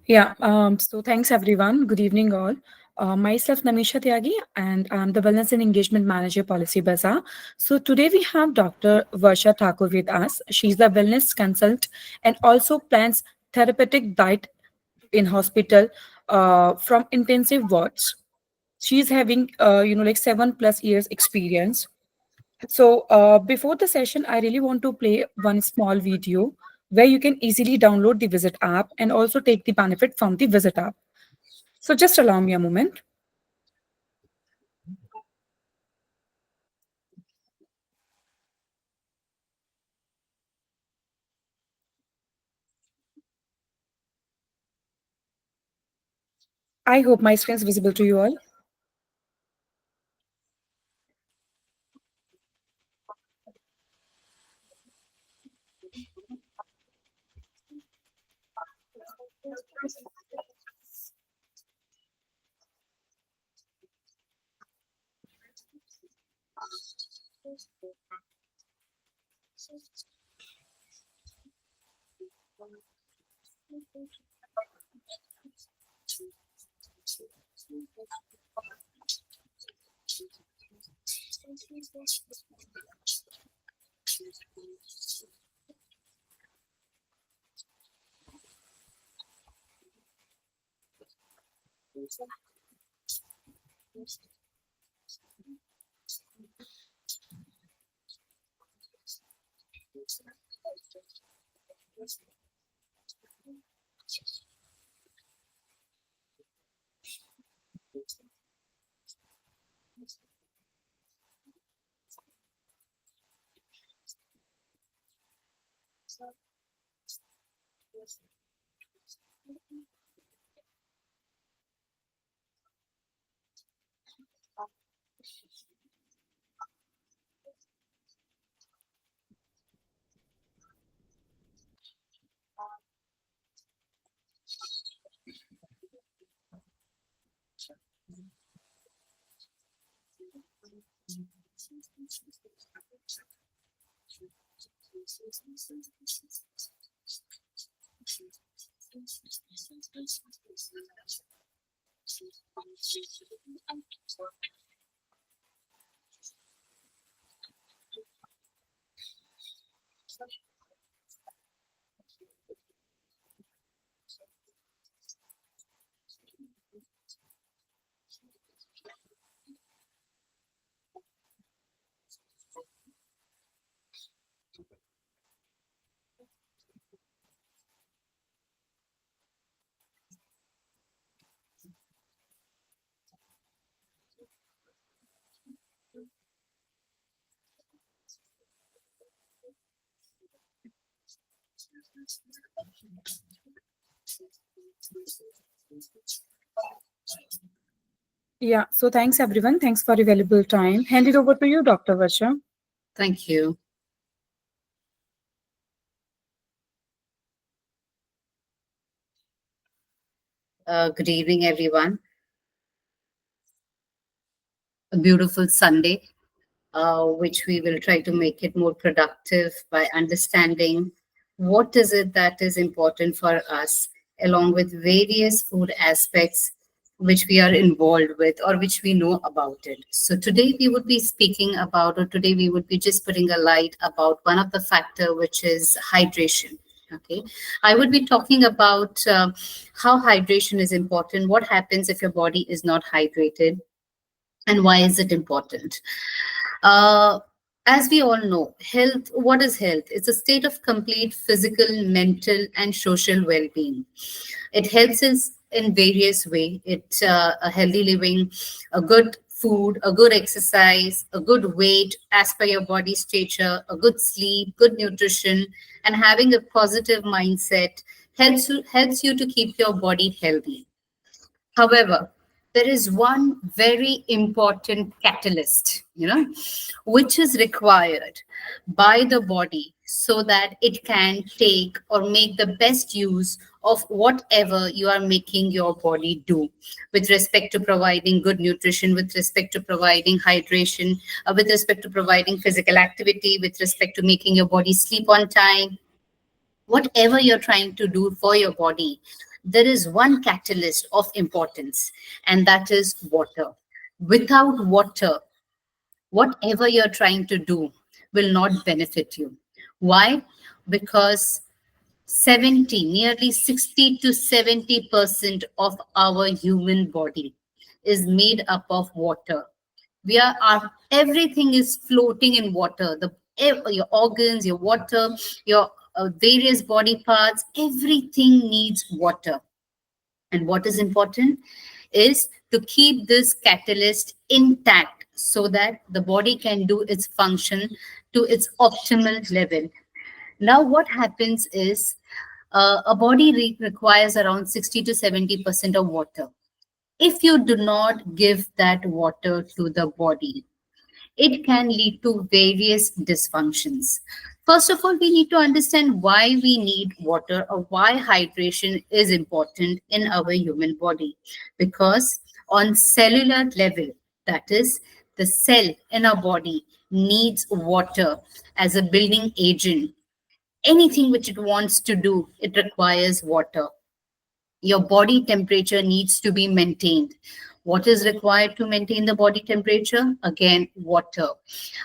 So thanks everyone. Good evening, all. Myself Namisha Tyagi, and I'm the Wellness and Engagement Manager, Policy Bazaar. So today we have Dr. Varsha Thakur with us. She's the wellness consult and also plans therapeutic diet in hospital from intensive wards. She's having, 7+ years experience. So before the session, I really want to play one small video where you can easily download the Visit app and also take the benefit from the Visit app. So just allow me a moment. I hope my screen is visible to you all. Yeah, so thanks everyone. Thanks for your valuable time. Hand it over to you, Dr. Varsha. Thank you. Good evening, everyone. A beautiful Sunday, which we will try to make it more productive by understanding what is it that is important for us, along with various food aspects which we are involved with or which we know about it. So today we would be speaking about, or today we would be just putting a light about one of the factor, which is hydration. Okay, I would be talking about how hydration is important, what happens if your body is not hydrated, and why is it important. uh, as we all know, health, what is health? It's a state of complete physical, mental, and social well-being. It helps us in various ways. It's a healthy living, a good food, a good exercise, a good weight as per your body stature, a good sleep, good nutrition, and having a positive mindset helps you to keep your body healthy. However, there is one very important catalyst, which is required by the body so that it can take or make the best use of whatever you are making your body do, with respect to providing good nutrition, with respect to providing hydration, with respect to providing physical activity, with respect to making your body sleep on time, whatever you're trying to do for your body. there is one catalyst of importance, and that is water. Without water, whatever you're trying to do will not benefit you. Why? Because 70, nearly 60 to 70% of our human body is made up of water. We are our everything is floating in water. Your organs, your water, your various body parts, everything needs water. And what is important is to keep this catalyst intact so that the body can do its function to its optimal level. Now, what happens is a body requires around 60 to 70% of water. If you do not give that water to the body, it can lead to various dysfunctions. First of all, we need to understand why we need water or why hydration is important in our human body. Because on cellular level, that is, the cell in our body needs water as a building agent. Anything which it wants to do, it requires water. Your body temperature needs to be maintained. What is required to maintain the body temperature? Again, water.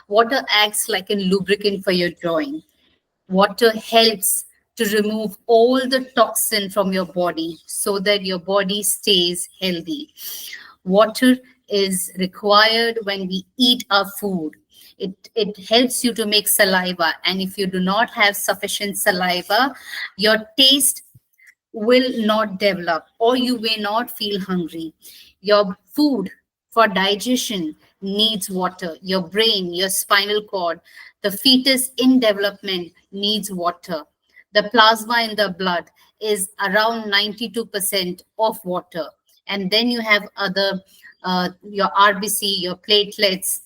Water acts like a lubricant for your joint. Water helps to remove all the toxin from your body so that your body stays healthy. Water is required when we eat our food. It helps you to make saliva, and if you do not have sufficient saliva, your taste will not develop or you may not feel hungry. Your food for digestion needs water. Your brain, your spinal cord, the fetus in development needs water. The plasma in the blood is around 92% of water. And then you have other, your RBC, your platelets,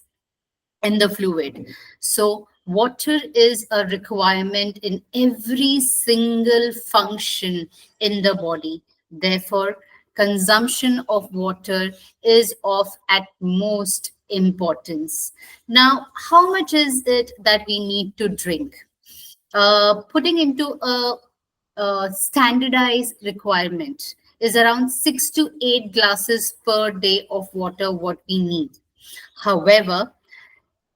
in the fluid. So, water is a requirement in every single function in the body. Therefore, consumption of water is of at most importance. Now, how much is it that we need to drink? Putting into a standardized requirement is around 6 to 8 glasses per day of water, what we need. However,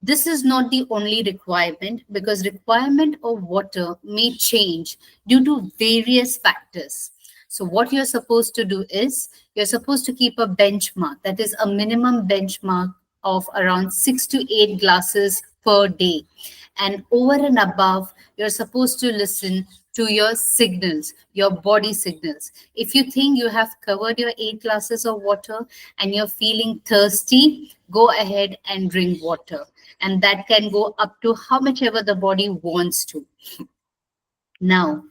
this is not the only requirement because requirement of water may change due to various factors. So what you're supposed to do is you're supposed to keep a benchmark, that is a minimum benchmark of around 6 to 8 glasses per day. And over and above, you're supposed to listen to your signals, your body signals. If you think you have covered your 8 glasses of water and you're feeling thirsty, go ahead and drink water. And that can go up to how much ever the body wants to. Now,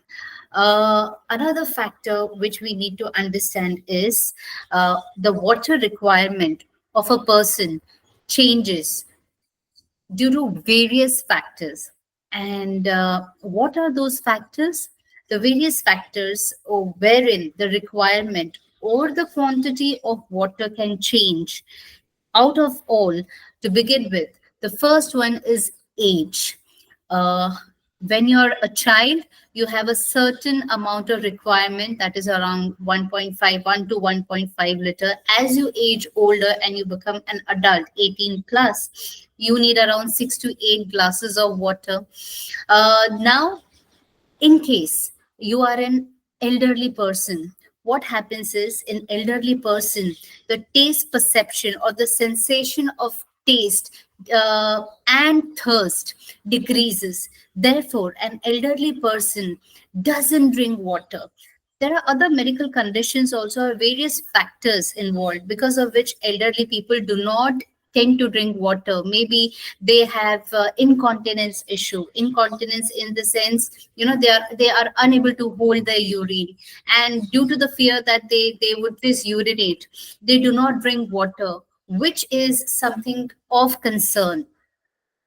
another factor which we need to understand is the water requirement of a person changes due to various factors. And what are those factors? The various factors wherein the requirement or the quantity of water can change. Out of all, to begin with, the first one is age. Uh, when you're a child, you have a certain amount of requirement that is around 1.51 to 1.5 liter. As you age older and you become an adult, 18 plus, you need around 6 to 8 glasses of water. Now, in case you are an elderly person, what happens is in elderly person, the taste perception or the sensation of taste and thirst decreases. Therefore, an elderly person doesn't drink water. There are other medical conditions also, various factors involved because of which elderly people do not tend to drink water. Maybe they have incontinence issue. Incontinence in the sense, they are unable to hold their urine, and due to the fear that they would just urinate, they do not drink water, which is something of concern.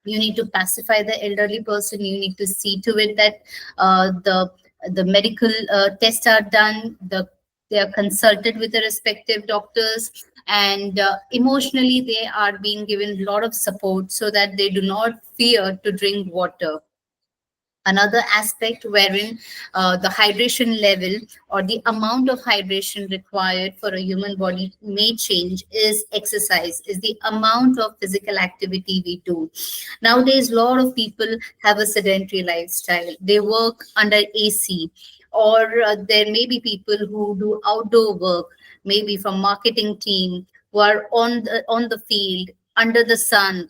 You need to pacify the elderly person. You need to see to it that the medical tests are done, they are consulted with the respective doctors, and emotionally they are being given a lot of support so that they do not fear to drink water. Another aspect wherein the hydration level or the amount of hydration required for a human body may change is exercise, is the amount of physical activity we do. Nowadays, a lot of people have a sedentary lifestyle. They work under AC, or there may be people who do outdoor work, maybe from marketing team, who are on the field under the sun,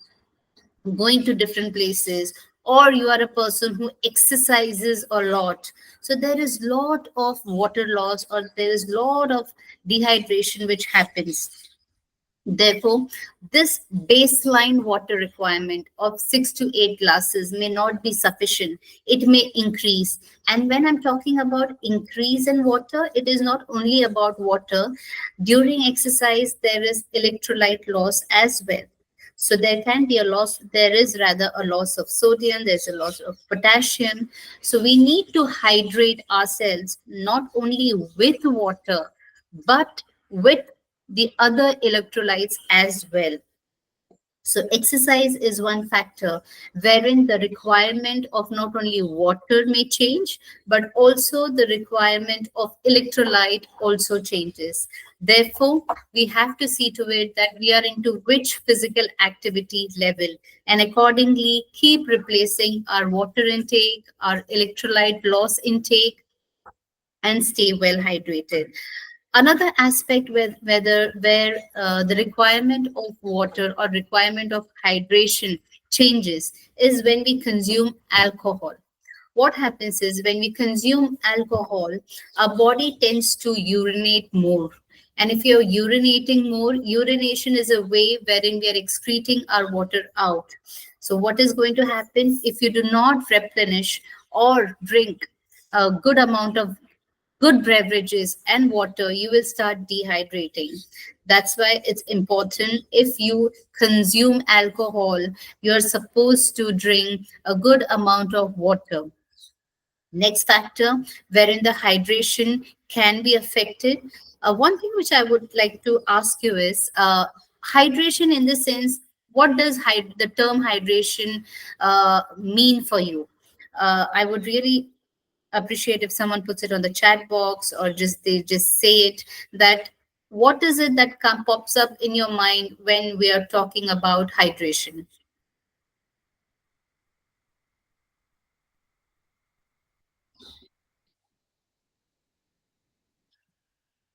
going to different places, or you are a person who exercises a lot. So there is lot of water loss, or there is lot of dehydration which happens. Therefore, this baseline water requirement of 6 to 8 glasses may not be sufficient. It may increase. And when I'm talking about increase in water, it is not only about water. During exercise, there is electrolyte loss as well. So there can be a loss, there is rather a loss of sodium, there's a loss of potassium. So we need to hydrate ourselves not only with water, but with the other electrolytes as well. So exercise is one factor wherein the requirement of not only water may change, but also the requirement of electrolyte also changes. Therefore, we have to see to it that we are into which physical activity level, and accordingly keep replacing our water intake, our electrolyte loss intake, and stay well hydrated. Another aspect where the requirement of water or requirement of hydration changes is when we consume alcohol. What happens is when we consume alcohol, our body tends to urinate more. And if you're urinating more, urination is a way wherein we are excreting our water out. So what is going to happen if you do not replenish or drink a good amount of good beverages and water, you will start dehydrating. That's why it's important, if you consume alcohol, you're supposed to drink a good amount of water. Next factor wherein the hydration can be affected. One thing which I would like to ask you is hydration in the sense, what does the term hydration mean for you? I would really appreciate if someone puts it on the chat box, or just they just say it, that what is it that pops up in your mind when we are talking about hydration?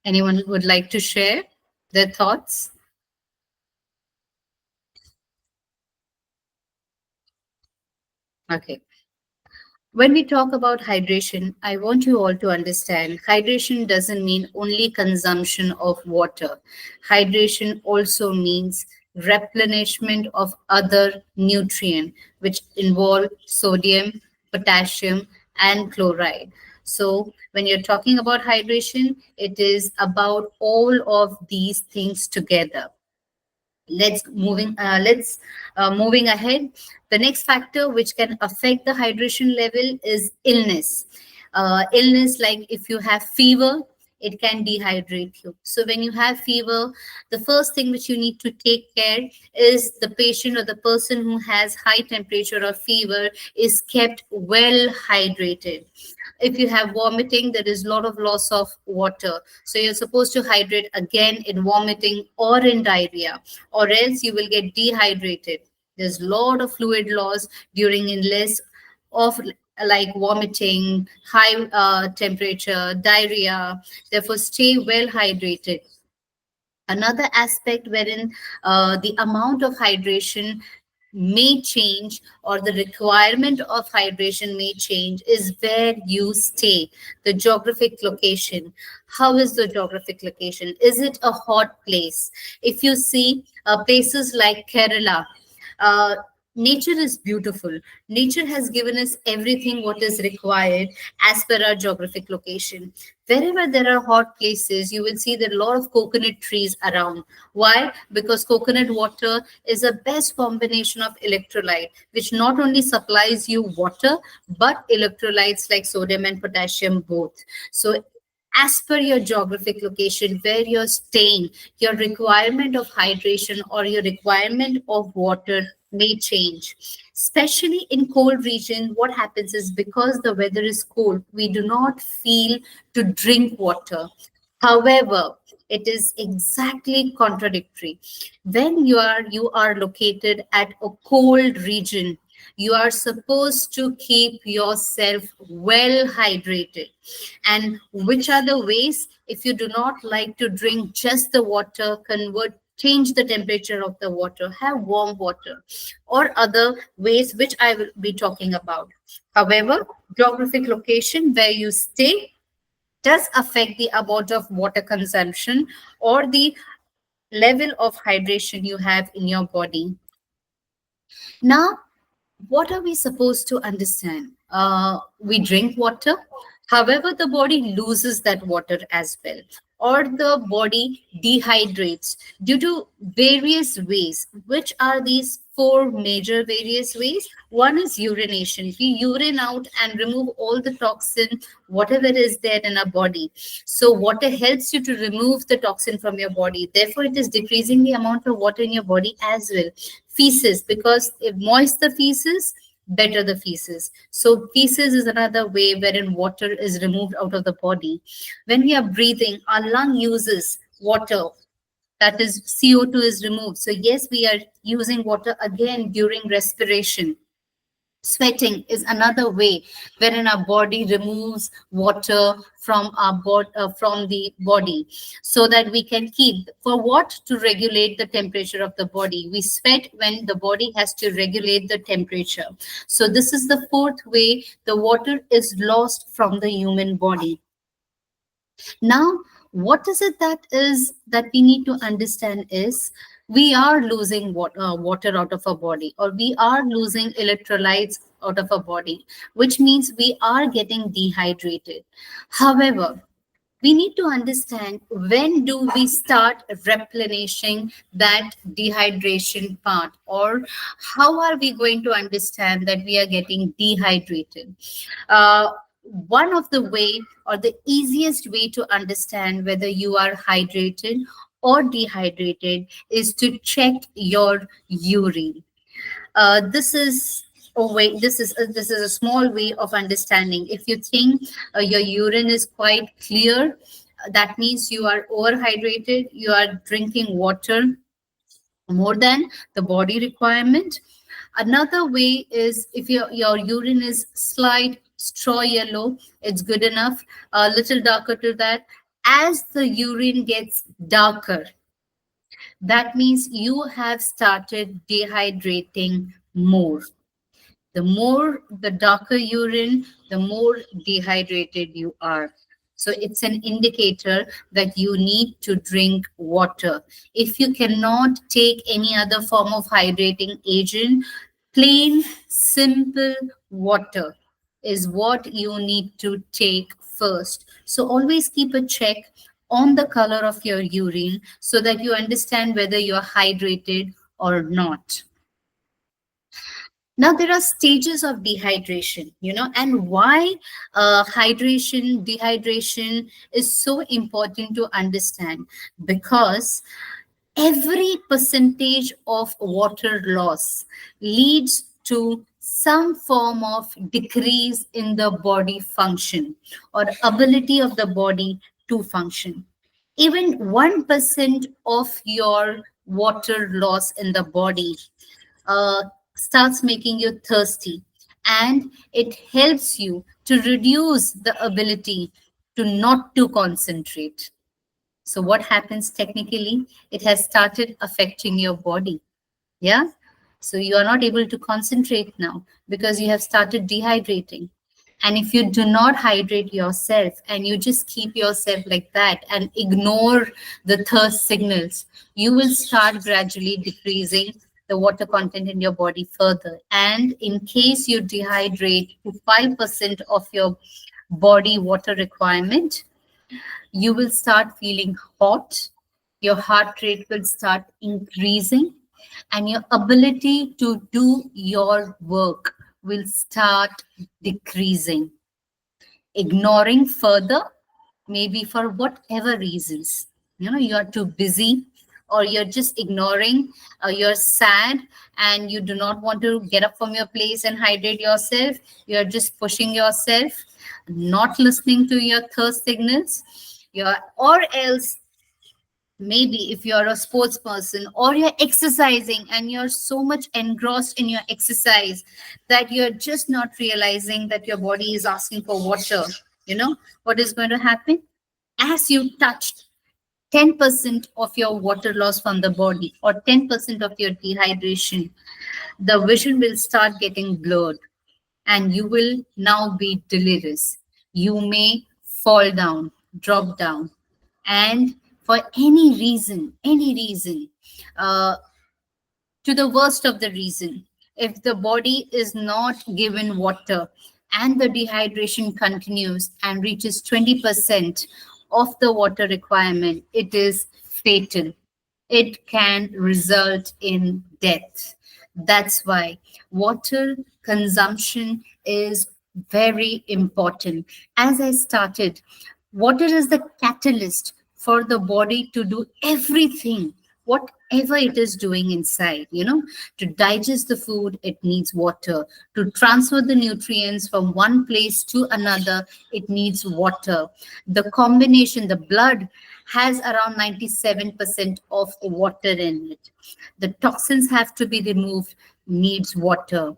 Anyone would like to share their thoughts? Okay. When we talk about hydration, I want you all to understand hydration doesn't mean only consumption of water. Hydration also means replenishment of other nutrient, which involve sodium, potassium, and chloride. So when you're talking about hydration, it is about all of these things together. Let's moving ahead. The next factor which can affect the hydration level is illness. Illness, like if you have fever, it can dehydrate you. So when you have fever, the first thing which you need to take care is the patient or the person who has high temperature or fever is kept well hydrated. If you have vomiting, there is a lot of loss of water, so you're supposed to hydrate again in vomiting or in diarrhea, or else you will get dehydrated. There's a lot of fluid loss during illness of like vomiting, high temperature, diarrhea. Therefore, stay well hydrated. Another aspect wherein the amount of hydration may change, or the requirement of hydration may change, is where you stay, the geographic location. How is the geographic location? Is it a hot place? If you see places like Kerala, uh, nature is beautiful. Nature has given us everything what is required as per our geographic location. Wherever there are hot places, you will see there are a lot of coconut trees around. Why? Because coconut water is a best combination of electrolyte, which not only supplies you water, but electrolytes like sodium and potassium both. So as per your geographic location, where you're staying, your requirement of hydration or your requirement of water may change. Especially in cold region, what happens is because the weather is cold, we do not feel to drink water. However, it is exactly contradictory. When you are located at a cold region, you are supposed to keep yourself well hydrated. And which are the ways? If you do not like to drink just the water, change the temperature of the water, have warm water, or other ways which I will be talking about. However, geographic location where you stay does affect the amount of water consumption or the level of hydration you have in your body. Now, what are we supposed to understand? We drink water, however, the body loses that water as well, or the body dehydrates due to various ways. Which are these four major various ways? One is urination. We urine out and remove all the toxin, whatever is there in our body. So, water helps you to remove the toxin from your body. Therefore, it is decreasing the amount of water in your body as well. Feces, because if moist the feces, better the feces. So feces is another way wherein water is removed out of the body. When we are breathing, our lung uses water, that is CO2 is removed. So yes, we are using water again during respiration. Sweating is another way wherein our body removes water from from the body, so that we can keep, for what, to regulate the temperature of the body. We sweat when the body has to regulate the temperature. So this is the fourth way the water is lost from the human body. Now, what is it that is that we need to understand is we are losing water out of our body, or we are losing electrolytes out of our body, which means we are getting dehydrated. However, we need to understand, when do we start replenishing that dehydration part, or how are we going to understand that we are getting dehydrated? One of the way, or the easiest way to understand whether you are hydrated or dehydrated, is to check your urine. This is Oh wait, this is a small way of understanding. If you think your urine is quite clear, that means you are overhydrated. You are drinking water more than the body requirement. Another way is, if your urine is slight straw yellow, it's good enough. A little darker to that. As the urine gets darker, that means you have started dehydrating more. The more, the darker urine, the more dehydrated you are. So it's an indicator that you need to drink water. If you cannot take any other form of hydrating agent, plain, simple water is what you need to take first. So always keep a check on the color of your urine so that you understand whether you are hydrated or not. Now, there are stages of dehydration, and why dehydration is so important to understand. Because every percentage of water loss leads to some form of decrease in the body function, or ability of the body to function. Even 1% of your water loss in the body uh, starts making you thirsty, and it helps you to reduce the ability to not to concentrate. So what happens technically? It has started affecting your body. Yeah. So you are not able to concentrate now because you have started dehydrating. And if you do not hydrate yourself and you just keep yourself like that and ignore the thirst signals, you will start gradually decreasing the water content in your body further. And in case you dehydrate to 5% of your body water requirement, you will start feeling hot, your heart rate will start increasing, and your ability to do your work will start decreasing, ignoring further, maybe for whatever reasons. You are too busy, or you're just ignoring, you're sad and you do not want to get up from your place and hydrate yourself, you're just pushing yourself, not listening to your thirst signals, or else maybe if you're a sports person or you're exercising and you're so much engrossed in your exercise that you're just not realizing that your body is asking for water, what is going to happen? As you touched 10% of your water loss from the body or 10% of your dehydration, the vision will start getting blurred and you will now be delirious. You may fall down, drop down, and for any reason, uh, to the worst of the reason, if the body is not given water and the dehydration continues and reaches 20% of the water requirement, it is fatal. It can result in death. That's why water consumption is very important. As I started, water is the catalyst for the body to do everything, whatever it is doing inside. To digest the food, it needs water. To transfer the nutrients from one place to another, it needs water. The combination, the blood has around 97% of water in it. The toxins have to be removed, needs water.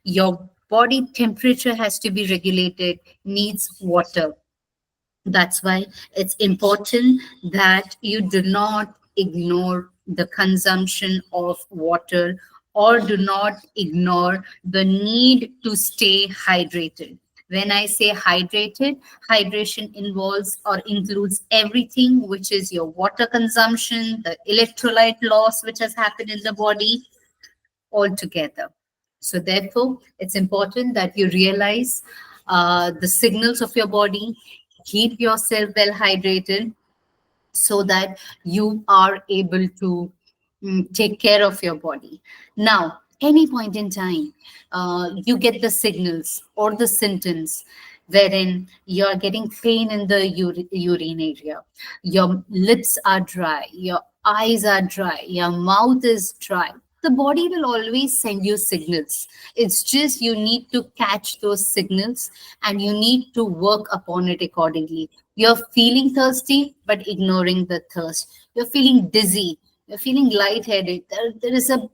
Your body temperature has to be regulated, needs water. That's why it's important that you do not ignore the consumption of water or do not ignore the need to stay hydrated. When I say hydrated, hydration involves or includes everything, which is your water consumption, the electrolyte loss which has happened in the body altogether. So, therefore, it's important that you realize the signals of your body, keep yourself well hydrated so that you are able to take care of your body. Now, any point in time, you get the signals or the symptoms wherein you're getting pain in the urine area, your lips are dry, your eyes are dry, your mouth is dry. The body will always send you signals. It's just you need to catch those signals and you need to work upon it accordingly. You're feeling thirsty, but ignoring the thirst. You're feeling dizzy. You're feeling lightheaded. There is a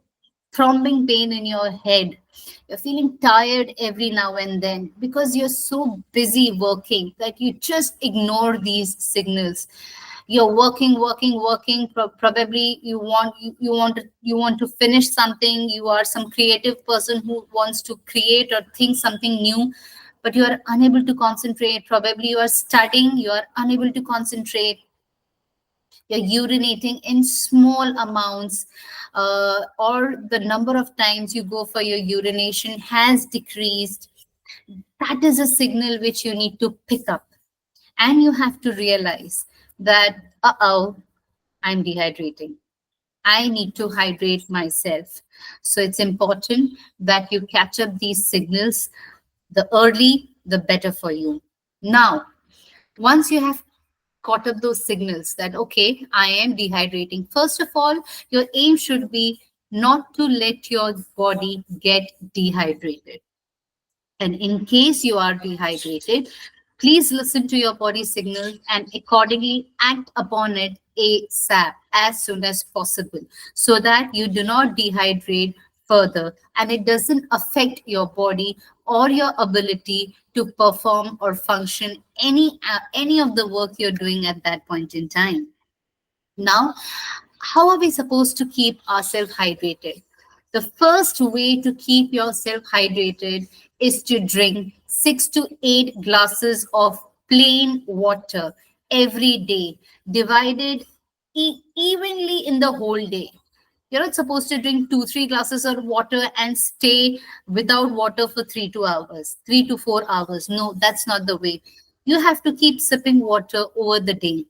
throbbing pain in your head. You're feeling tired every now and then because you're so busy working that you just ignore these signals. You're working. Probably you want to finish something. You are some creative person who wants to create or think something new, but you are unable to concentrate. Probably you are studying. You are unable to concentrate. You're urinating in small amounts, or the number of times you go for your urination has decreased. That is a signal which you need to pick up. And you have to realize that, I'm dehydrating. I need to hydrate myself. So it's important that you catch up these signals. The early, the better for you. Now, once you have caught up those signals that, okay, I am dehydrating, first of all, your aim should be not to let your body get dehydrated. And in case you are dehydrated, please listen to your body signals and accordingly act upon it ASAP, as soon as possible, so that you do not dehydrate further and it doesn't affect your body or your ability to perform or function any of the work you're doing at that point in time. Now, how are we supposed to keep ourselves hydrated? The first way to keep yourself hydrated is to drink 6 to 8 glasses of plain water every day, divided evenly in the whole day. You're not supposed to drink 2, 3 glasses of water and stay without water for 3 to 2 hours, 3 to 4 hours. No, that's not the way. You have to keep sipping water over the day.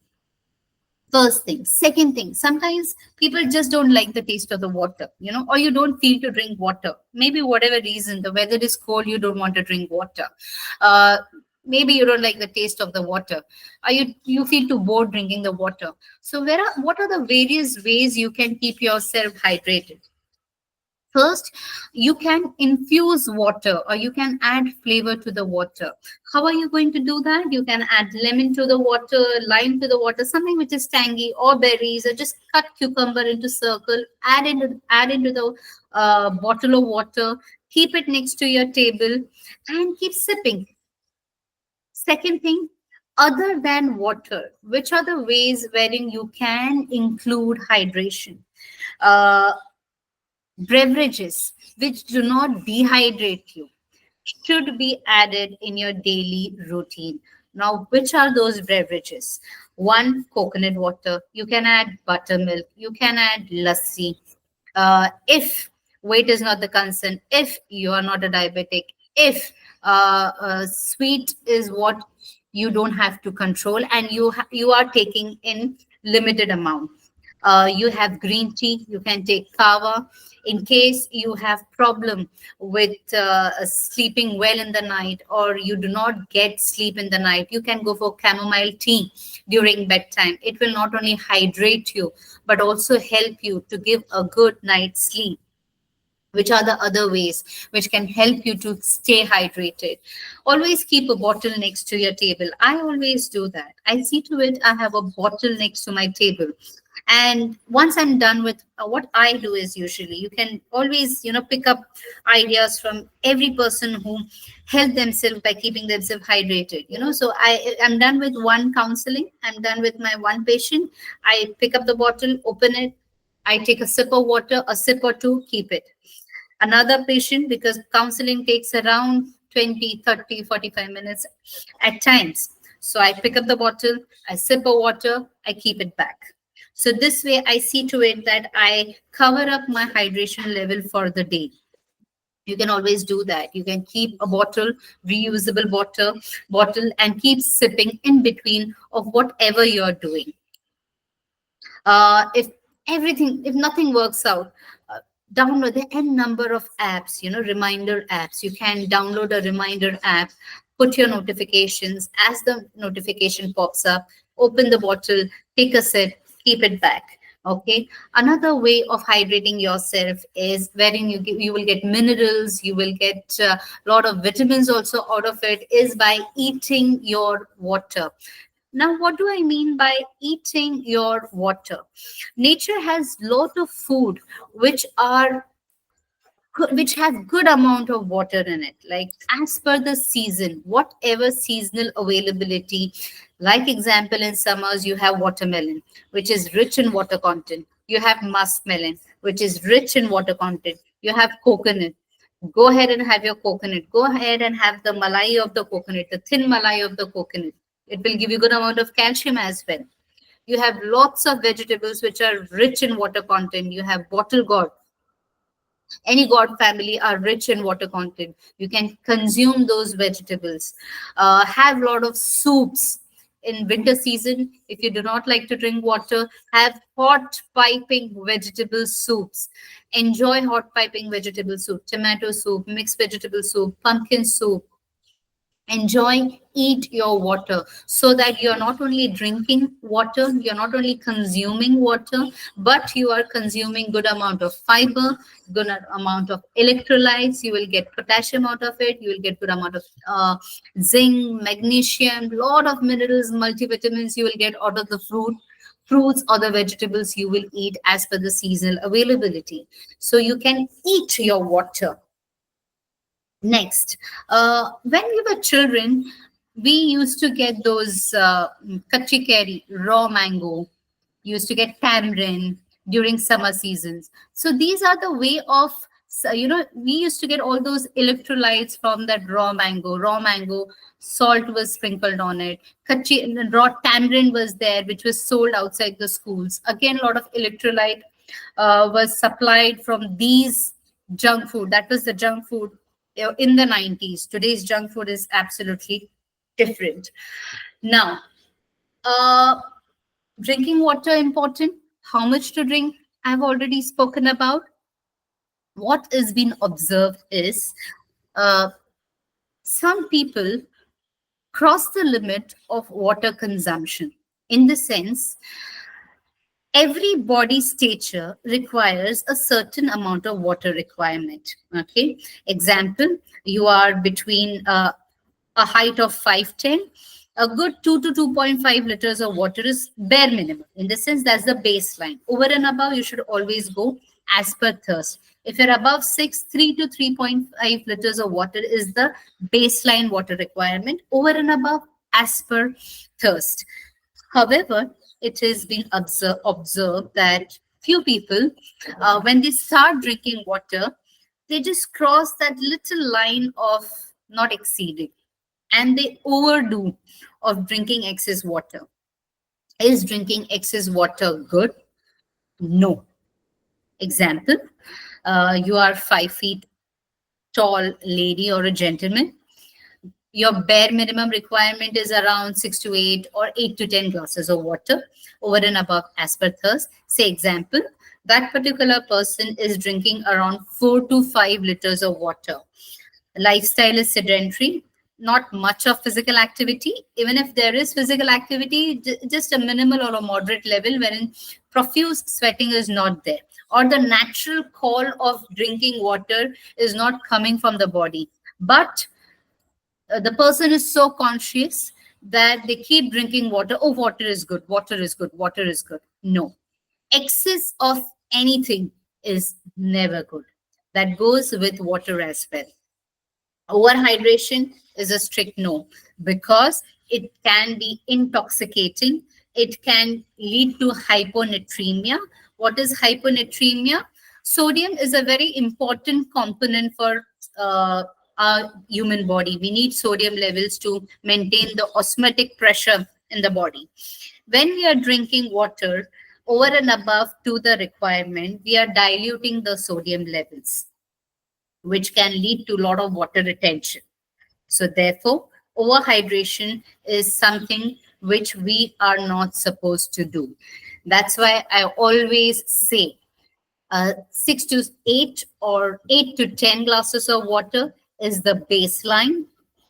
First thing. Second thing, sometimes people just don't like the taste of the water, or you don't feel to drink water. Maybe whatever reason, the weather is cold, you don't want to drink water. Uh, maybe you don't like the taste of the water, or you feel too bored drinking the water. So what are the various ways you can keep yourself hydrated? First, you can infuse water or you can add flavor to the water. How are you going to do that? You can add lemon to the water, lime to the water, something which is tangy, or berries, or just cut cucumber into circle, add into the bottle of water, keep it next to your table, and keep sipping. Second thing, other than water, which are the ways wherein you can include hydration? Uh, Beverages which do not dehydrate you should be added in your daily routine. Now, which are those beverages? One, coconut water. You can add buttermilk. You can add lassi. If weight is not the concern, if you are not a diabetic, if sweet is what you don't have to control, and you are taking in limited amount. You have green tea, you can take kava. In case you have problem with sleeping well in the night, or you do not get sleep in the night, you can go for chamomile tea during bedtime. It will not only hydrate you but also help you to give a good night's sleep. Which are the other ways which can help you to stay hydrated? Always keep a bottle next to your table. I always do that. I see to it I have a bottle next to my table. And once I'm done with what I do, is usually you can always pick up ideas from every person who help themselves by keeping themselves hydrated. So I'm done with one counseling, I'm done with my one patient, I pick up the bottle, open it, I take a sip of water, a sip or two, keep it. Another patient, because counseling takes around 20, 30, 45 minutes at times. So I pick up the bottle, I sip of water, I keep it back. So this way I see to it that I cover up my hydration level for the day. You can always do that. You can keep a bottle, reusable bottle, and keep sipping in between of whatever you're doing. If nothing works out, uh, download the n number of apps, reminder apps. You can download a reminder app, put your notifications. As the notification pops up, open the bottle, take a sip, keep it back. Okay. Another way of hydrating yourself is wherein you will get minerals, you will get a lot of vitamins also out of it, is by eating your water. Now, what do I mean by eating your water? Nature has lot of food which are which have good amount of water in it, like as per the season, whatever seasonal availability. Like example, in summers you have watermelon, which is rich in water content. You have muskmelon, which is rich in water content. You have coconut. Go ahead and have your coconut. Go ahead and have the malai of the coconut, the thin malai of the coconut. It will give you good amount of calcium as well. You have lots of vegetables which are rich in water content. You have bottle gourd. Any gourd family are rich in water content. You can consume those vegetables. Have a lot of soups in winter season. If you do not like to drink water, have hot piping vegetable soups. Enjoy hot piping vegetable soup, tomato soup, mixed vegetable soup, pumpkin soup. Enjoy, eat your water, so that you're not only drinking water, you're not only consuming water, but you are consuming good amount of fiber, good amount of electrolytes. You will get potassium out of it, you will get good amount of zinc, magnesium, lot of minerals, multivitamins you will get out of the fruits or the vegetables you will eat as per the seasonal availability. So you can eat your water. Next, when we were children, we used to get those kachi keri, raw mango, used to get tamarind during summer seasons. So these are the way of, so, we used to get all those electrolytes from that raw mango. Raw mango, salt was sprinkled on it. Raw tamarind was there, which was sold outside the schools. Again, a lot of electrolyte was supplied from these junk food. That was the junk food in the 90s. Today's junk food is absolutely different. Now, uh, drinking water important. How much to drink? I've already spoken about. What is being observed is, uh, some people cross the limit of water consumption. In the sense, every body stature requires a certain amount of water requirement. Okay, example, you are between a height of 5'10", a good 2 to 2.5 liters of water is bare minimum. In the sense, that's the baseline. Over and above, you should always go as per thirst. If you're above 6, 3 to 3.5 liters of water is the baseline water requirement. Over and above, as per thirst. However, it has been observed that few people, when they start drinking water, they just cross that little line of not exceeding, and they overdo of drinking excess water. Is drinking excess water good? No. Example, you are 5 feet tall lady or a gentleman. Your bare minimum requirement is around 6 to 8 or 8 to 10 glasses of water over and above as per thirst. Say example, that particular person is drinking around 4 to 5 liters of water. Lifestyle is sedentary, not much of physical activity. Even if there is physical activity, just a minimal or a moderate level wherein profuse sweating is not there, or the natural call of drinking water is not coming from the body. But the person is so conscious that they keep drinking water. Oh, water is good, water is good, water is good. No. Excess of anything is never good. That goes with water as well. Overhydration is a strict no, because it can be intoxicating. It can lead to hyponatremia. What is hyponatremia? Sodium is a very important component for our human body. We need sodium levels to maintain the osmotic pressure in the body. When we are drinking water over and above to the requirement, we are diluting the sodium levels, which can lead to a lot of water retention. So therefore, overhydration is something which we are not supposed to do. That's why I always say 6 to 8 or 8 to 10 glasses of water is the baseline.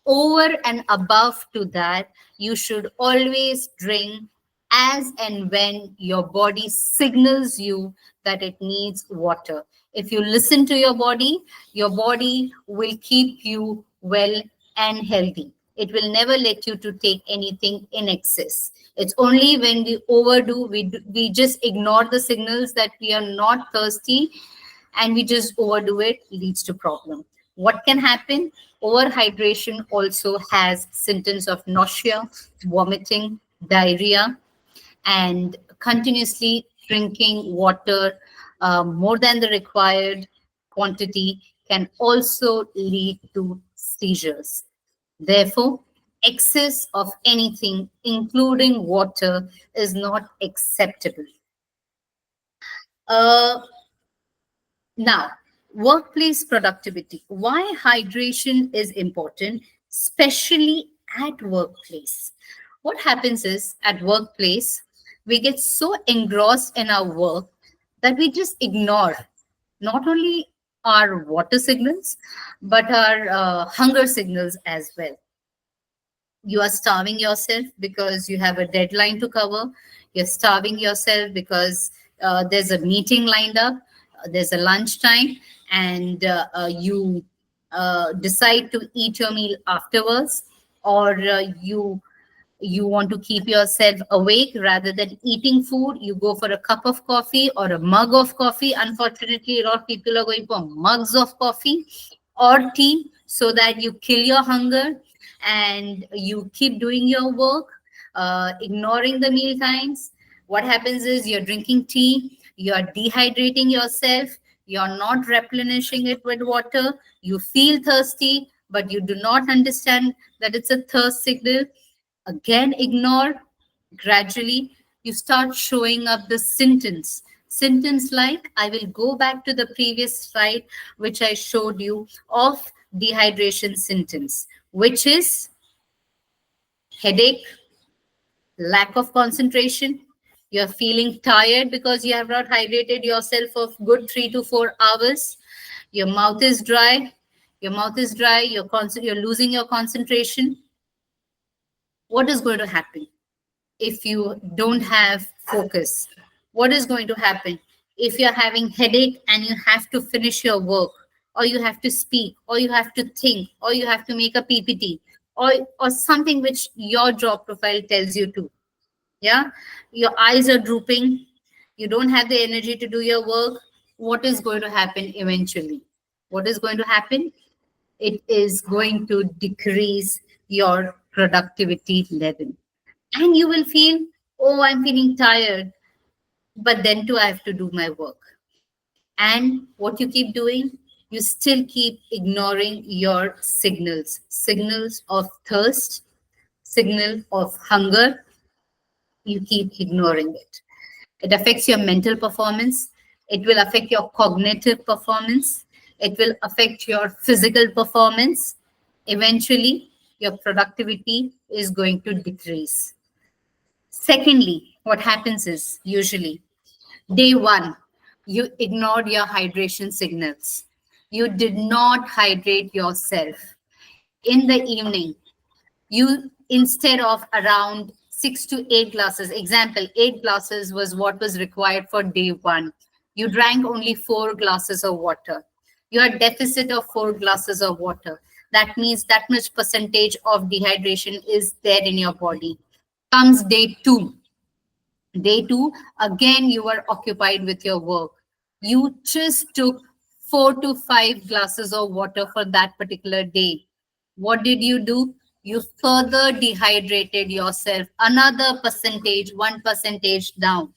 Over and above to that, you should always drink as and when your body signals you that it needs water. If you listen to your body will keep you well and healthy. It will never let you to take anything in excess. It's only when we overdo, we just ignore the signals that we are not thirsty, and we just overdo it, leads to problem. What can happen? Overhydration also has symptoms of nausea, vomiting, diarrhea, and continuously drinking water more than the required quantity can also lead to seizures. Therefore, excess of anything, including water, is not acceptable. Uh, Now, workplace productivity. Why hydration is important, especially at workplace. What happens is at workplace, we get so engrossed in our work that we just ignore not only our water signals, but our hunger signals as well. You are starving yourself because you have a deadline to cover. You're starving yourself because there's a meeting lined up, there's a lunchtime, and you decide to eat your meal afterwards, or you want to keep yourself awake rather than eating food. You go for a cup of coffee or a mug of coffee. Unfortunately, a lot of people are going for mugs of coffee or tea so that you kill your hunger and you keep doing your work, ignoring the meal times. What happens is you're drinking tea, you're dehydrating yourself, you're not replenishing it with water, you feel thirsty, but you do not understand that it's a thirst signal. Again, ignore. Gradually, you start showing up the symptoms like, I will go back to the previous slide which I showed you of dehydration symptoms, which is headache, lack of concentration. You're feeling tired because you have not hydrated yourself for good 3 to 4 hours. Your mouth is dry. You're losing your concentration. What is going to happen if you don't have focus? What is going to happen if you're having headache and you have to finish your work, or you have to speak, or you have to think, or you have to make a PPT, or something which your job profile tells you to? Yeah, your eyes are drooping, you don't have the energy to do your work. What is going to happen eventually? What is going to happen? It is going to decrease your productivity level, and you will feel, oh, I'm feeling tired, but then too I have to do my work. And what you keep doing, you still keep ignoring your signals of thirst, signal of hunger. You keep ignoring it. It affects your mental performance. It will affect your cognitive performance. It will affect your physical performance. Eventually, your productivity is going to decrease. Secondly, what happens is usually day one, you ignored your hydration signals. You did not hydrate yourself. In the evening, you, instead of around 6 to 8 glasses, example, 8 glasses was what was required for day one, you drank only 4 glasses of water. Your deficit of 4 glasses of water, that means that much percentage of dehydration is there in your body. Comes day two, again you were occupied with your work. You just took 4 to 5 glasses of water for that particular day. What did you do? You further dehydrated yourself another percentage, 1 percentage down.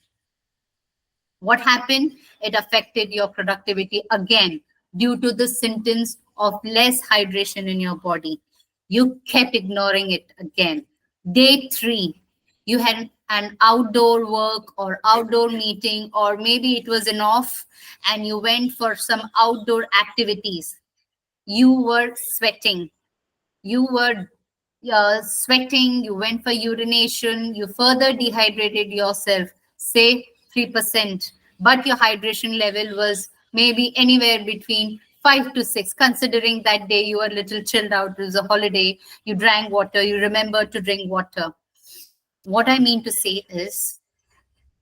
What happened? It affected your productivity again due to the symptoms of less hydration in your body. You kept ignoring it again. Day three, you had an outdoor work or outdoor meeting, or maybe it was an off and you went for some outdoor activities. You were sweating. You were sweating, you went for urination, you further dehydrated yourself, say 3%, but your hydration level was maybe anywhere between 5 to 6, considering that day you were a little chilled out, it was a holiday, you drank water, you remembered to drink water. What I mean to say is,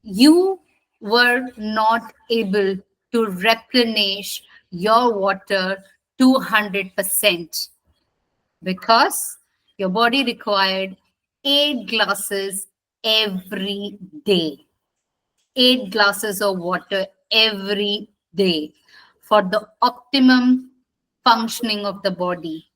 you were not able to replenish your water 200%, because your body required 8 glasses every day. 8 glasses of water every day for the optimum functioning of the body.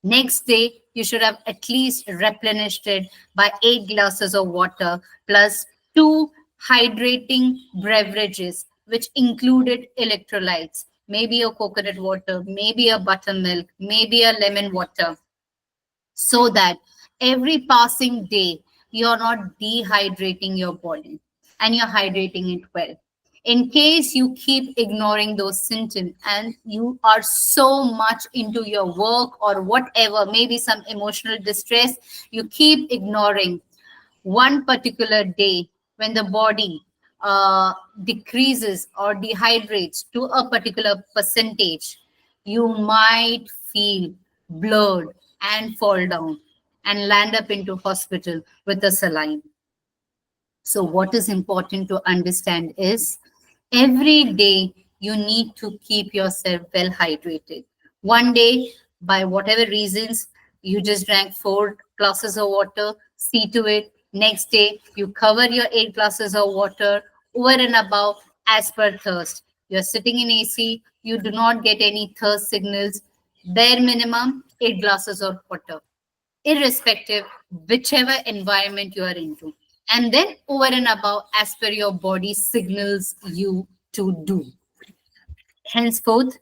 Next day, you should have at least replenished it by 8 glasses of water plus two hydrating beverages, which included electrolytes, maybe a coconut water, maybe a buttermilk, maybe a lemon water, so that every passing day you're not dehydrating your body and you're hydrating it well. In case you keep ignoring those symptoms and you are so much into your work or whatever, maybe some emotional distress, you keep ignoring one particular day when the body decreases or dehydrates to a particular percentage, you might feel blurred and fall down and land up into hospital with a saline. So what is important to understand is, every day you need to keep yourself well hydrated. One day, by whatever reasons, you just drank 4 glasses of water, see to it. Next day, you cover your 8 glasses of water over and above as per thirst. You're sitting in AC, you do not get any thirst signals. Bare minimum, 8 glasses of water, irrespective whichever environment you are into, and then over and above as per your body signals you to do. Henceforth,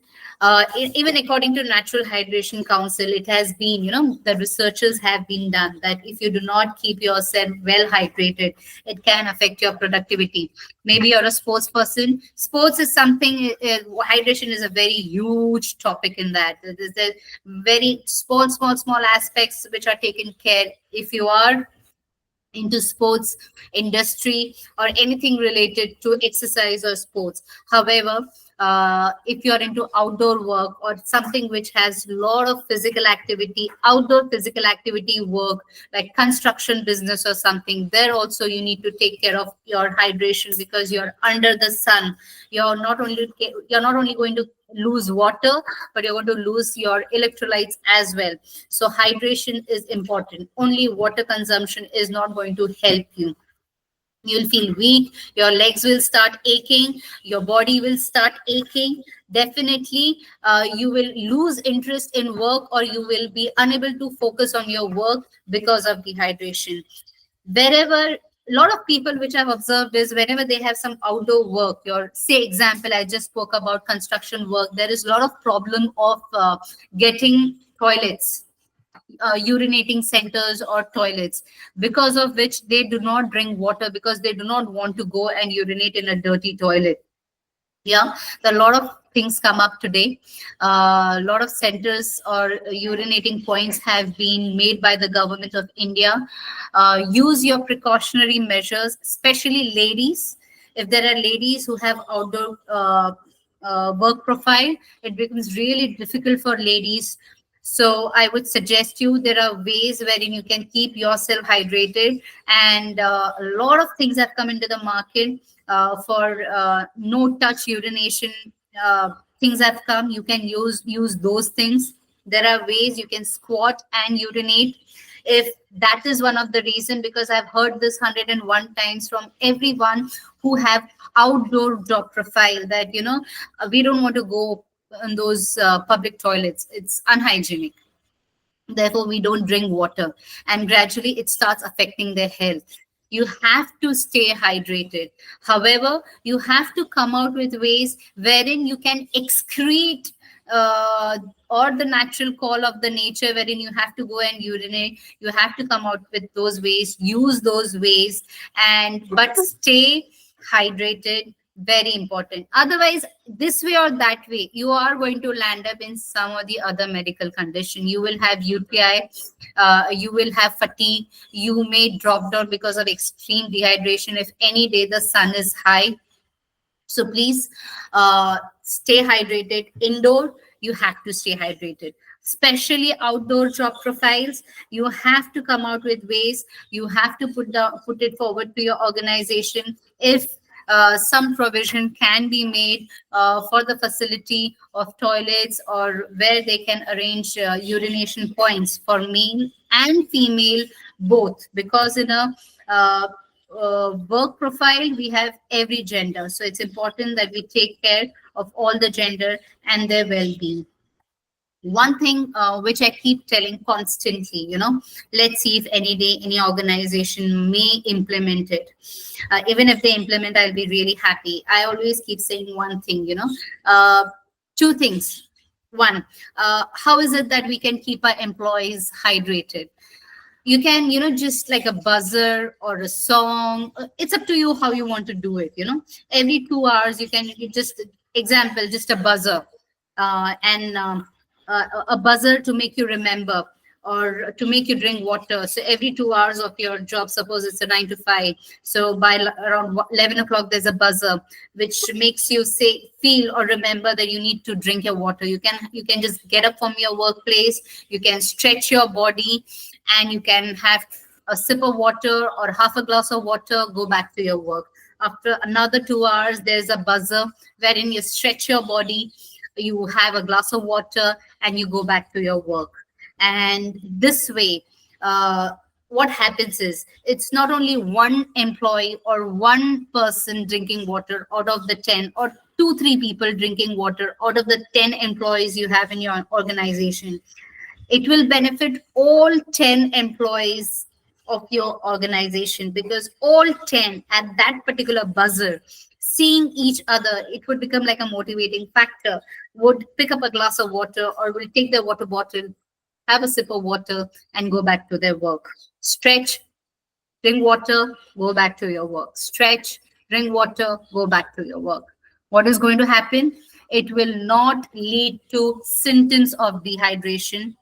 even according to Natural Hydration Council, it has been, the researchers have been done that if you do not keep yourself well hydrated, it can affect your productivity. Maybe you're a sports person. Sports is something, hydration is a very huge topic in that. There's a very small aspects which are taken care. If you are into sports industry or anything related to exercise or sports, however, if you're into outdoor work or something which has a lot of physical activity, outdoor physical activity work, like construction business or something, there also you need to take care of your hydration, because you're under the sun. You're not only going to lose water, but you're going to lose your electrolytes as well. So hydration is important. Only water consumption is not going to help you. You'll feel weak, your legs will start aching, your body will start aching. Definitely, you will lose interest in work, or you will be unable to focus on your work because of dehydration. Wherever, a lot of people which I've observed is, whenever they have some outdoor work, your say example, I just spoke about construction work, there is a lot of problem of getting toilets, urinating centers or toilets, because of which they do not drink water, because they do not want to go and urinate in a dirty toilet. Yeah, a lot of things come up today. A lot of centers or urinating points have been made by the government of India. Use your precautionary measures, especially ladies. If there are ladies who have outdoor work profile, it becomes really difficult for ladies. So I would suggest you, there are ways wherein you can keep yourself hydrated, and a lot of things have come into the market for no touch urination. uh, Things have come, you can use those things. There are ways you can squat and urinate, if that is one of the reason, because I've heard this 101 times from everyone who have outdoor job profile, that we don't want to go in those public toilets, it's unhygienic, therefore we don't drink water, and gradually it starts affecting their health. You have to stay hydrated. However, you have to come out with ways wherein you can excrete, uh, or the natural call of the nature, wherein you have to go and urinate. You have to come out with those ways, use those ways, and but stay hydrated, very important. Otherwise, this way or that way, you are going to land up in some of the other medical condition. You will have UTI, you will have fatigue, you may drop down because of extreme dehydration if any day the sun is high. So please, stay hydrated. Indoor, you have to stay hydrated. Especially outdoor job profiles, you have to come out with ways. You have to put it forward to your organization. If some provision can be made for the facility of toilets, or where they can arrange urination points for male and female both, because in a work profile we have every gender, so it's important that we take care of all the gender and their well-being. One thing which I keep telling constantly, let's see if any day any organization may implement it. Even if they implement, I'll be really happy. I always keep saying one thing, two things. One, how is it that we can keep our employees hydrated? You can, just like a buzzer or a song. It's up to you how you want to do it. Every 2 hours you just example, just a buzzer, and a buzzer to make you remember, or to make you drink water. So every 2 hours of your job, suppose it's a 9 to 5, so by around 11 o'clock there's a buzzer which makes you say, feel, or remember that you need to drink your water. You can just get up from your workplace, you can stretch your body, and you can have a sip of water or half a glass of water, go back to your work. After another 2 hours, there's a buzzer wherein you stretch your body, you have a glass of water, and you go back to your work. And this way, what happens is, it's not only one employee or one person drinking water out of the 10, or 2 3 people drinking water out of the 10 employees you have in your organization. It will benefit all 10 employees of your organization, because all 10 at that particular buzzer, seeing each other, it would become like a motivating factor, would pick up a glass of water, or will take their water bottle, have a sip of water, and go back to their work. Stretch, drink water, go back to your work. Stretch, drink water, go back to your work. What is going to happen? It will not lead to symptoms of dehydration.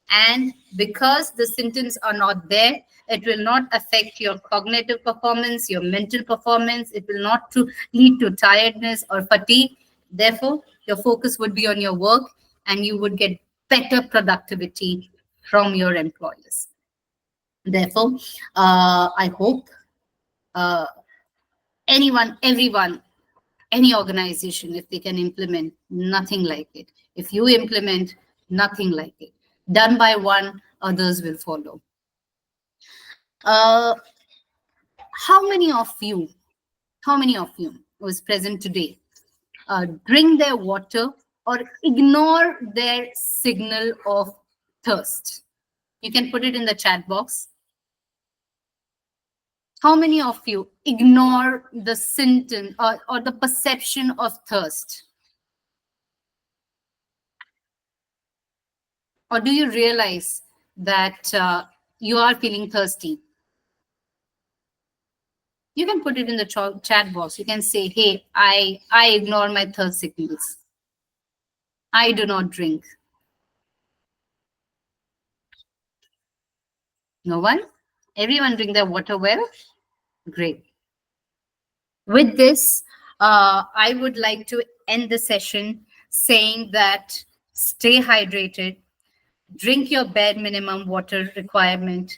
And because the symptoms are not there, it will not affect your cognitive performance, your mental performance. It will not lead to tiredness or fatigue. Therefore, your focus would be on your work and you would get better productivity from your employers. Therefore, I hope uh, anyone, everyone, any organization, if they can implement, nothing like it. If you implement, nothing like it. Done by one, others will follow. Uh, how many of you, how many of you was present today drink their water or ignore their signal of thirst? You can put it in the chat box. How many of you ignore the symptom or the perception of thirst? Or do you realize that you are feeling thirsty? You can put it in the chat box. You can say, hey, I ignore my thirst signals. I do not drink. No one? Everyone drink their water well? Great. With this, I would like to end the session saying that stay hydrated, drink your bare minimum water requirement,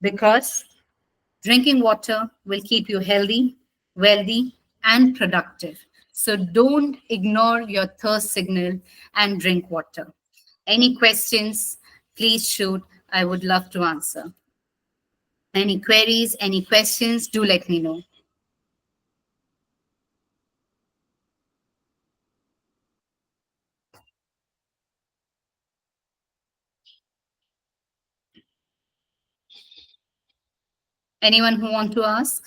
because drinking water will keep you healthy, wealthy, and productive. So don't ignore your thirst signal and drink water. Any questions, please shoot. I would love to answer. Any queries, any questions, do let me know. Anyone who want to ask?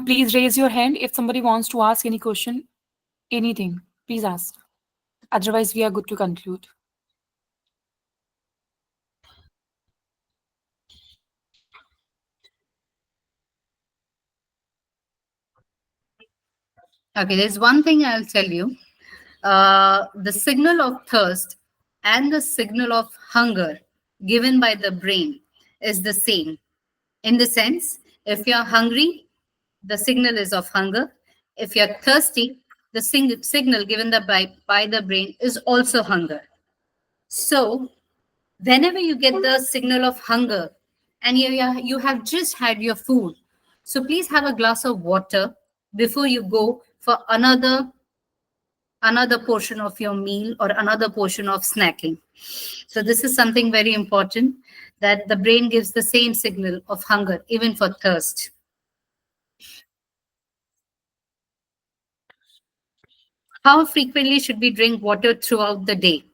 Please raise your hand if somebody wants to ask any question, anything. Please ask. Otherwise, we are good to conclude. Okay, there's one thing I'll tell you. The signal of thirst and the signal of hunger given by the brain is the same. In the sense, if you're hungry, the signal is of hunger. If you're thirsty, the signal given by the brain is also hunger. So, whenever you get the signal of hunger and you have just had your food, so please have a glass of water before you go for another portion of your meal or another portion of snacking. So this is something very important, that the brain gives the same signal of hunger even for thirst. How frequently should we drink water throughout the day?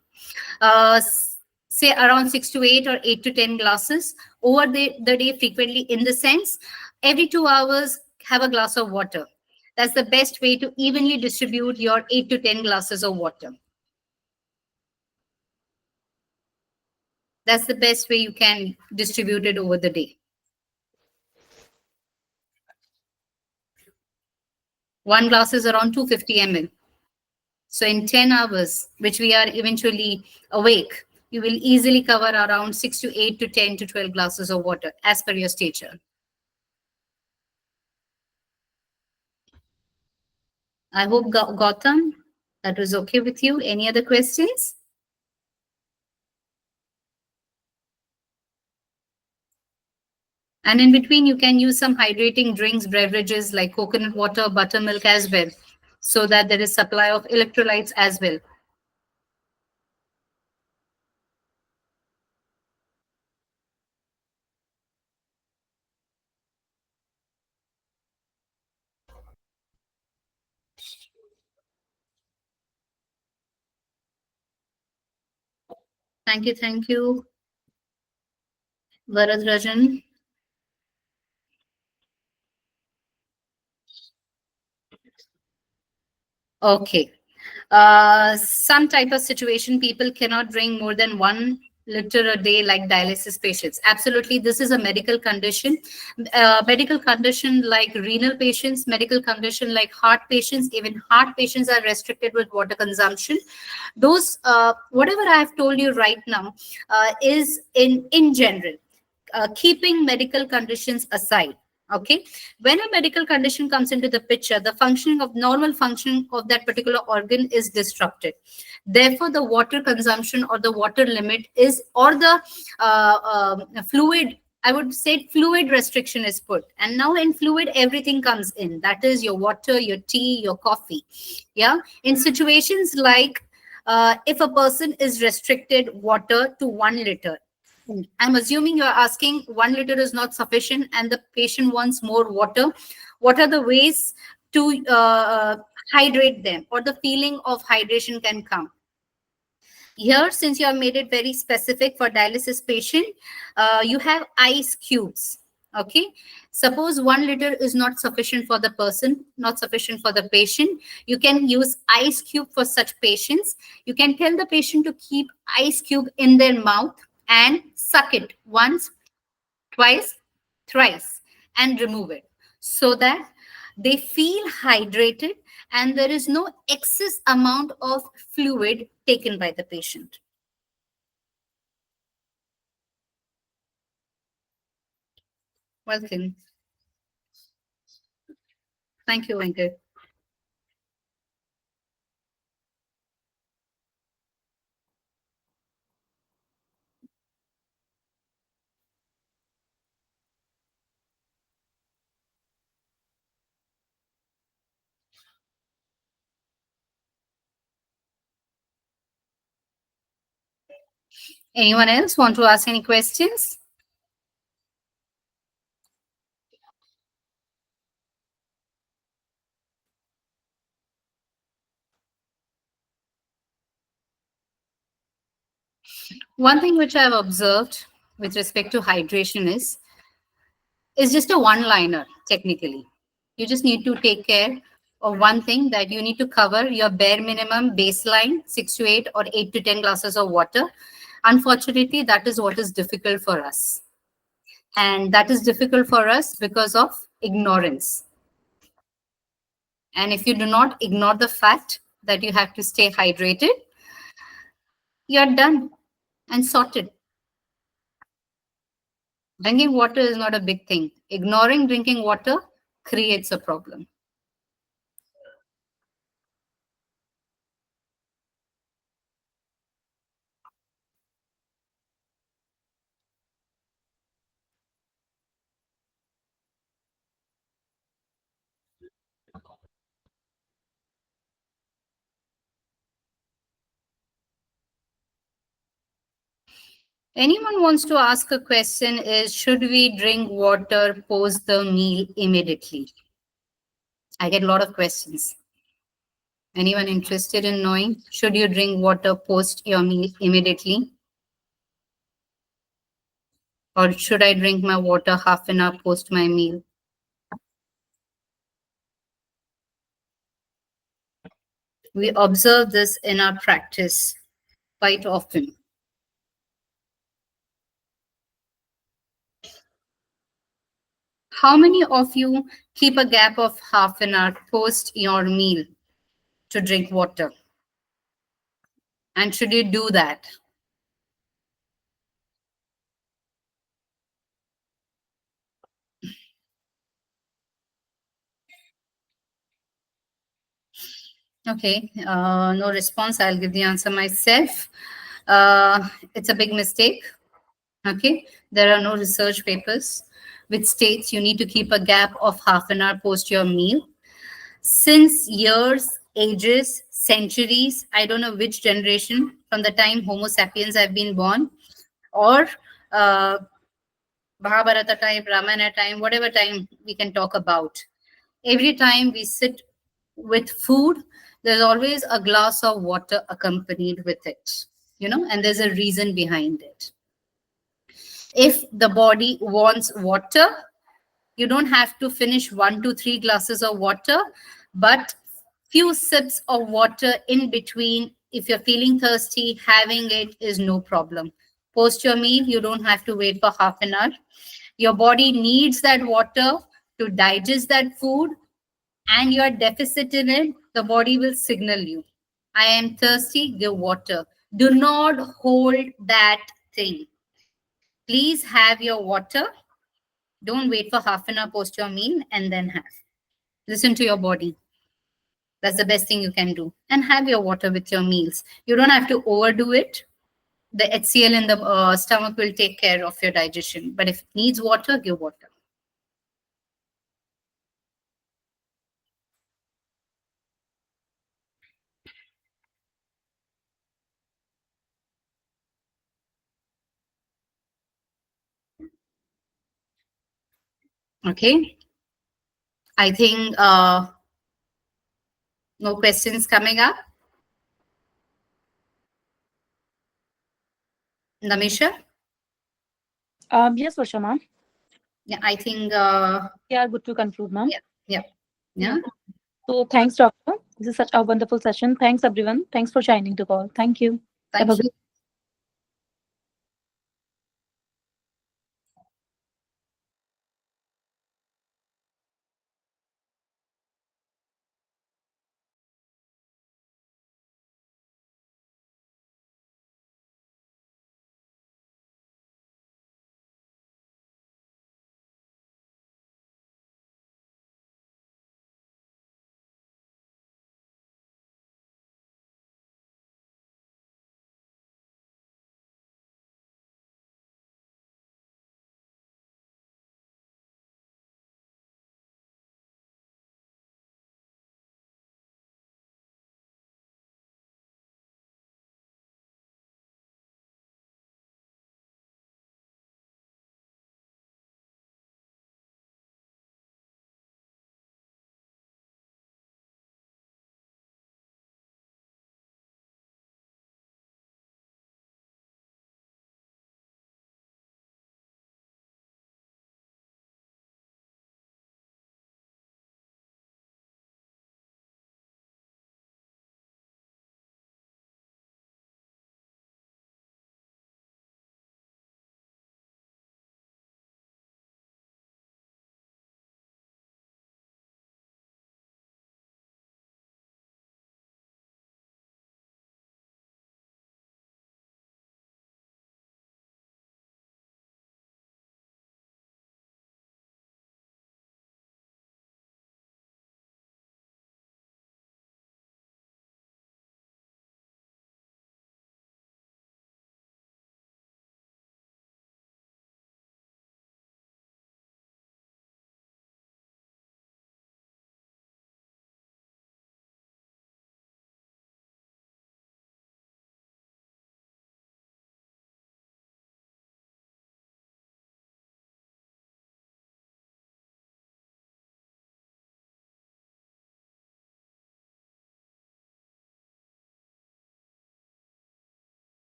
Say around 6 to 8 or 8 to 10 glasses over the day, frequently, in the sense every 2 hours have a glass of water. That's the best way to evenly distribute your 8 to 10 glasses of water. That's the best way you can distribute it over the day. 1 glass is around 250 ml. So in 10 hours, which we are eventually awake, you will easily cover around 6 to 8 to 10 to 12 glasses of water as per your stature. I hope, Gautam, that was okay with you. Any other questions? And in between, you can use some hydrating drinks, beverages like coconut water, buttermilk as well, so that there is supply of electrolytes as well. Thank you, Varadrajan. Okay. Some type of situation, people cannot drink more than 1 liter a day, like dialysis patients. Absolutely, this is a medical condition. Medical condition like renal patients, medical condition like heart patients, even heart patients are restricted with water consumption. Those, whatever I have told you right now, is in general. Keeping medical conditions aside, Okay, when a medical condition comes into the picture, the functioning of normal functioning of that particular organ is disrupted. Therefore, the water consumption or the water limit is, or the fluid, I would say fluid restriction is put. And now in fluid, everything comes in. That is your water, your tea, your coffee. Yeah. In situations like if a person is restricted water to 1 liter, I'm assuming you're asking 1 liter is not sufficient and the patient wants more water. What are the ways to hydrate them, or the feeling of hydration can come? Here, since you have made it very specific for dialysis patient, you have ice cubes. Okay. Suppose 1 liter is not sufficient for the person, not sufficient for the patient. You can use ice cube for such patients. You can tell the patient to keep ice cube in their mouth and suck it once, twice, thrice, and remove it so that they feel hydrated and there is no excess amount of fluid taken by the patient. Welcome. Thank you, Venkat. Anyone else want to ask any questions? One thing which I've observed with respect to hydration is just a one liner technically. You just need to take care of one thing, that you need to cover your bare minimum baseline 6 to 8 or 8 to 10 glasses of water. Unfortunately, that is what is difficult for us. And that is difficult for us because of ignorance. And if you do not ignore the fact that you have to stay hydrated, you're done and sorted. Drinking water is not a big thing. Ignoring drinking water creates a problem. Anyone wants to ask a question is, should we drink water post the meal immediately? I get a lot of questions. Anyone interested in knowing, should you drink water post your meal immediately? Or should I drink my water half an hour post my meal? We observe this in our practice quite often. How many of you keep a gap of half an hour post your meal to drink water? And should you do that? Okay, no response. I'll give the answer myself. It's a big mistake. Okay, there are no research papers which states you need to keep a gap of half an hour post your meal. Since years, ages, centuries, I don't know which generation, from the time Homo sapiens have been born, or uh, Mahabharata time, Ramayana time, whatever time we can talk about. Every time we sit with food, there's always a glass of water accompanied with it, and there's a reason behind it. If the body wants water, you don't have to finish 1 to 3 glasses of water, but few sips of water in between. If you're feeling thirsty, having it is no problem. Post your meal, you don't have to wait for half an hour. Your body needs that water to digest that food, and you're deficit in it. The body will signal you, I am thirsty, give water. Do not hold that thing. Please have your water Don't wait for half an hour post your meal and then have. Listen to your body. That's the best thing you can do. And have your water with your meals. You don't have to overdo it. The HCl in the stomach will take care of your digestion. But if it needs water, give water. Okay. I think no questions coming up. Namisha? Yes, Varsha, ma'am. Yeah, I think, We are good to conclude, ma'am. yeah, yeah, Yeah. yeah. So thanks, doctor. This is such a wonderful session. Thanks, everyone. Thanks for joining the call. Thank you. Have Thank a you. good